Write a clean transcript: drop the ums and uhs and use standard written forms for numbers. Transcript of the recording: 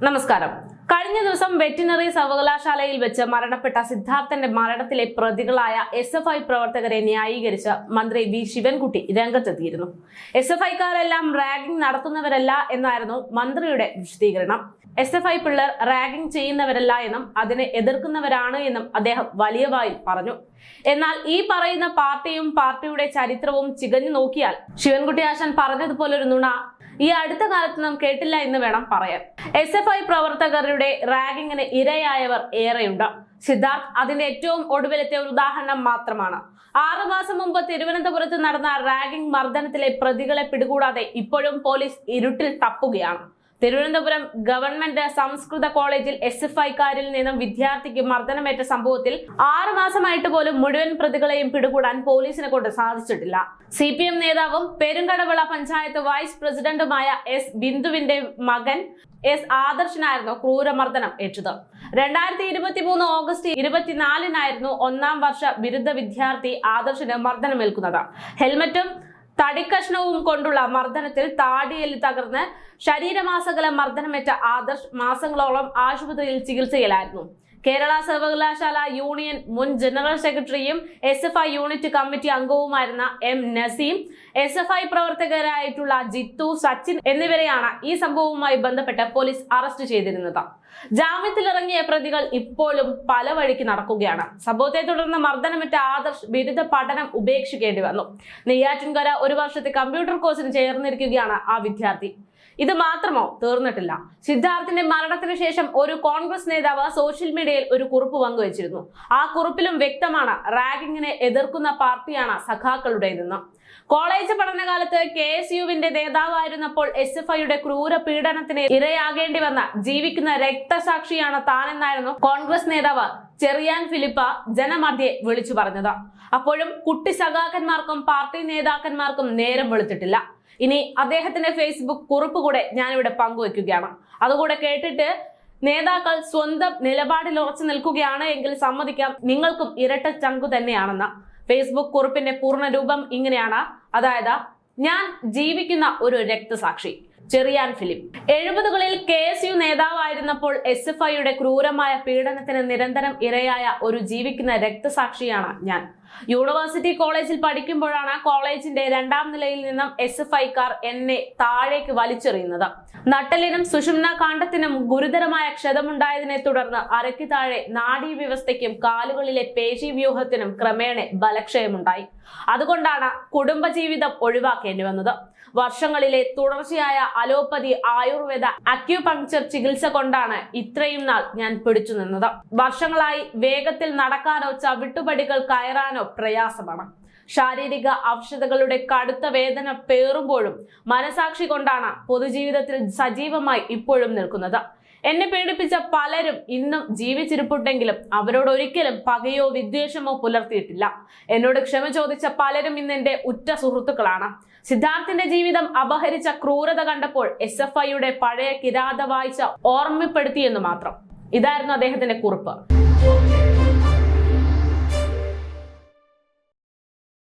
നമസ്കാരം. കഴിഞ്ഞ ദിവസം വെറ്റിനറി സർവകലാശാലയിൽ വെച്ച് മരണപ്പെട്ട സിദ്ധാർത്ഥന്റെ മരണത്തിലെ പ്രതികളായ SFI പ്രവർത്തകരെ ന്യായീകരിച്ച് മന്ത്രി വി ശിവൻകുട്ടി രംഗത്തെത്തിയിരുന്നു. SFIക്കാരെല്ലാം റാഗിംഗ് നടത്തുന്നവരല്ല എന്നായിരുന്നു മന്ത്രിയുടെ വിശദീകരണം. SFI പിള്ളേർ റാഗിംഗ് ചെയ്യുന്നവരല്ല എന്നും അതിനെ എതിർക്കുന്നവരാണ് എന്നും അദ്ദേഹം വലിയ വായിൽ പറഞ്ഞു. എന്നാൽ ഈ പറയുന്ന പാർട്ടിയും പാർട്ടിയുടെ ചരിത്രവും ചികഞ്ഞു നോക്കിയാൽ ശിവൻകുട്ടി ആശാൻ പറഞ്ഞതുപോലൊരു നുണ ഈ അടുത്ത കാലത്ത് നാം കേട്ടില്ല എന്ന് വേണം പറയാൻ. SFI പ്രവർത്തകരുടെ റാഗിങ്ങിന് ഇരയായവർ ഏറെയുണ്ട്. സിദ്ധാർത്ഥ് അതിന്റെ ഏറ്റവും ഒടുവിലത്തെ ഒരു ഉദാഹരണം മാത്രമാണ്. 6 മാസം മുമ്പ് തിരുവനന്തപുരത്ത് നടന്ന റാഗിംഗ് മർദ്ദനത്തിലെ പ്രതികളെ പിടികൂടാതെ ഇപ്പോഴും പോലീസ് ഇരുട്ടിൽ തപ്പുകയാണ്. തിരുവനന്തപുരം ഗവൺമെന്റ് സംസ്കൃത കോളേജിൽ SFIക്കാരിൽ നിന്നും വിദ്യാർത്ഥിക്ക് മർദ്ദനമേറ്റ സംഭവത്തിൽ 6 മാസമായിട്ട് പോലും മുഴുവൻ പ്രതികളെയും പിടികൂടാൻ പോലീസിനെ കൊണ്ട് സാധിച്ചിട്ടില്ല. CPM നേതാവും പെരുങ്കടവിള പഞ്ചായത്ത് വൈസ് പ്രസിഡന്റുമായ S ബിന്ദുവിന്റെ മകൻ S ആദർശനായിരുന്നു ക്രൂരമർദ്ദനം ഏറ്റത്. 2023 ഓഗസ്റ്റ് 24-നായിരുന്നു 1ാം വർഷ ബിരുദ വിദ്യാർത്ഥി ആദർശന് മർദ്ദനമേൽക്കുന്നത്. ഹെൽമറ്റും തടിക്കഷ്ണവും കൊണ്ടുള്ള മർദ്ദനത്തിൽ താടിയെല്ല് തകർന്ന് ശരീരമാസകലം മർദ്ദനമേറ്റ ആദർശ് മാസങ്ങളോളം ആശുപത്രിയിൽ ചികിത്സയിലായിരുന്നു. കേരള സർവകലാശാല യൂണിയൻ മുൻ ജനറൽ സെക്രട്ടറിയും SFI യൂണിറ്റ് കമ്മിറ്റി അംഗവുമായിരുന്ന M നസീം, SFI പ്രവർത്തകരായിട്ടുള്ള ജിത്തു, സച്ചിൻ എന്നിവരെയാണ് ഈ സംഭവവുമായി ബന്ധപ്പെട്ട് പോലീസ് അറസ്റ്റ് ചെയ്തിരുന്നത്. ജാമ്യത്തിലിറങ്ങിയ പ്രതികൾ ഇപ്പോഴും പല വഴിക്ക് നടക്കുകയാണ്. സംഭവത്തെ തുടർന്ന് മർദ്ദനമേറ്റ ആദർശ് ബിരുദ പഠനം ഉപേക്ഷിക്കേണ്ടി വന്നു. നെയ്യാറ്റിൻകര 1 വർഷത്തെ കമ്പ്യൂട്ടർ കോഴ്സിന് ചേർന്നിരിക്കുകയാണ് ആ വിദ്യാർത്ഥി. ഇത് മാത്രമോ തീർന്നിട്ടില്ല. സിദ്ധാർത്ഥിന്റെ മരണത്തിന് ശേഷം ഒരു കോൺഗ്രസ് നേതാവ് സോഷ്യൽ മീഡിയയിൽ ഒരു കുറിപ്പ് പങ്കുവച്ചിരുന്നു. ആ കുറിപ്പിലും വ്യക്തമാണ് റാഗിങ്ങിനെ എതിർക്കുന്ന പാർട്ടിയാണ് സഖാക്കളുടേതെന്ന്. കോളേജ് പഠനകാലത്ത് KSUവിന്റെ നേതാവായിരുന്നപ്പോൾ SFIയുടെ ക്രൂര പീഡനത്തിന് ഇരയാകേണ്ടി വന്ന ജീവിക്കുന്ന രക്തസാക്ഷിയാണ് താനെന്നായിരുന്നു കോൺഗ്രസ് നേതാവ് ചെറിയാൻ ഫിലിപ്പ ജനമധ്യേ വിളിച്ചു പറഞ്ഞത്. അപ്പോഴും കുട്ടി സഖാക്കന്മാർക്കും പാർട്ടി നേതാക്കന്മാർക്കും നേരം വെളുത്തിട്ടില്ല. ഇനി അദ്ദേഹത്തിന്റെ ഫേസ്ബുക്ക് കുറിപ്പ് കൂടെ ഞാനിവിടെ പങ്കുവെക്കുകയാണ്. അതുകൂടെ കേട്ടിട്ട് നേതാക്കൾ സ്വന്തം നിലപാടിൽ ഉറച്ചു നിൽക്കുകയാണ് എങ്കിൽ സമ്മതിക്കാം, നിങ്ങൾക്കും ഇരട്ട ചങ്കു തന്നെയാണെന്ന്. ഫേസ്ബുക്ക് കുറിപ്പിന്റെ പൂർണ്ണ രൂപം ഇങ്ങനെയാണ്. അതായത്, ഞാൻ ജീവിക്കുന്ന ഒരു രക്തസാക്ഷി, ചെറിയാൻ ഫിലിപ്പ്. 70കളിൽ KSU നേതാവായിരുന്നപ്പോൾ SFIയുടെ ക്രൂരമായ പീഡനത്തിന് നിരന്തരം ഇരയായ ഒരു ജീവിക്കുന്ന രക്തസാക്ഷിയാണ് ഞാൻ. യൂണിവേഴ്സിറ്റി കോളേജിൽ പഠിക്കുമ്പോഴാണ് കോളേജിന്റെ 2ാം നിലയിൽ നിന്നും SFIക്കാർ എന്നെ താഴേക്ക് വലിച്ചെറിയുന്നത്. നട്ടലിനും സുഷുമ്ന കാണ്ഡത്തിനും ഗുരുതരമായ ക്ഷതമുണ്ടായതിനെ തുടർന്ന് അരയ്ക്ക് താഴെ നാഡീവ്യവസ്ഥയ്ക്കും കാലുകളിലെ പേശീവ്യൂഹത്തിനും ക്രമേണ ബലക്ഷയമുണ്ടായി. അതുകൊണ്ടാണ് കുടുംബജീവിതം ഒഴിവാക്കേണ്ടി വന്നത്. വർഷങ്ങളിലെ തുടർച്ചയായ അലോപ്പതി, ആയുർവേദ, അക്യുപങ്ക്ചർ ചികിത്സ കൊണ്ടാണ് ഇത്രയും നാൾ ഞാൻ പിടിച്ചു നിന്നത്. വർഷങ്ങളായി വേഗത്തിൽ നടക്കാനോ ചവിട്ടുപടികൾ കയറാനോ പ്രയാസമാണ്. ശാരീരിക അവശതകളുടെ കടുത്ത വേദന പേറുമ്പോഴും മനസാക്ഷി കൊണ്ടാണ് പൊതുജീവിതത്തിൽ സജീവമായി ഇപ്പോഴും നിൽക്കുന്നത്. എന്നെ പീഡിപ്പിച്ച പലരും ഇന്നും ജീവിച്ചിരിപ്പുണ്ടെങ്കിലും അവരോട് ഒരിക്കലും പകയോ വിദ്വേഷമോ പുലർത്തിയിട്ടില്ല. എന്നോട് ക്ഷമ ചോദിച്ച പലരും ഇന്ന് എന്റെ ഉറ്റ സുഹൃത്തുക്കളാണ്. സിദ്ധാർത്ഥിന്റെ ജീവിതം അപഹരിച്ച ക്രൂരത കണ്ടപ്പോൾ SFIയുടെ പഴയ കിരാത വായിച്ച ഓർമ്മപ്പെടുത്തിയെന്ന് മാത്രം. ഇതായിരുന്നു അദ്ദേഹത്തിന്റെ കുറിപ്പ്.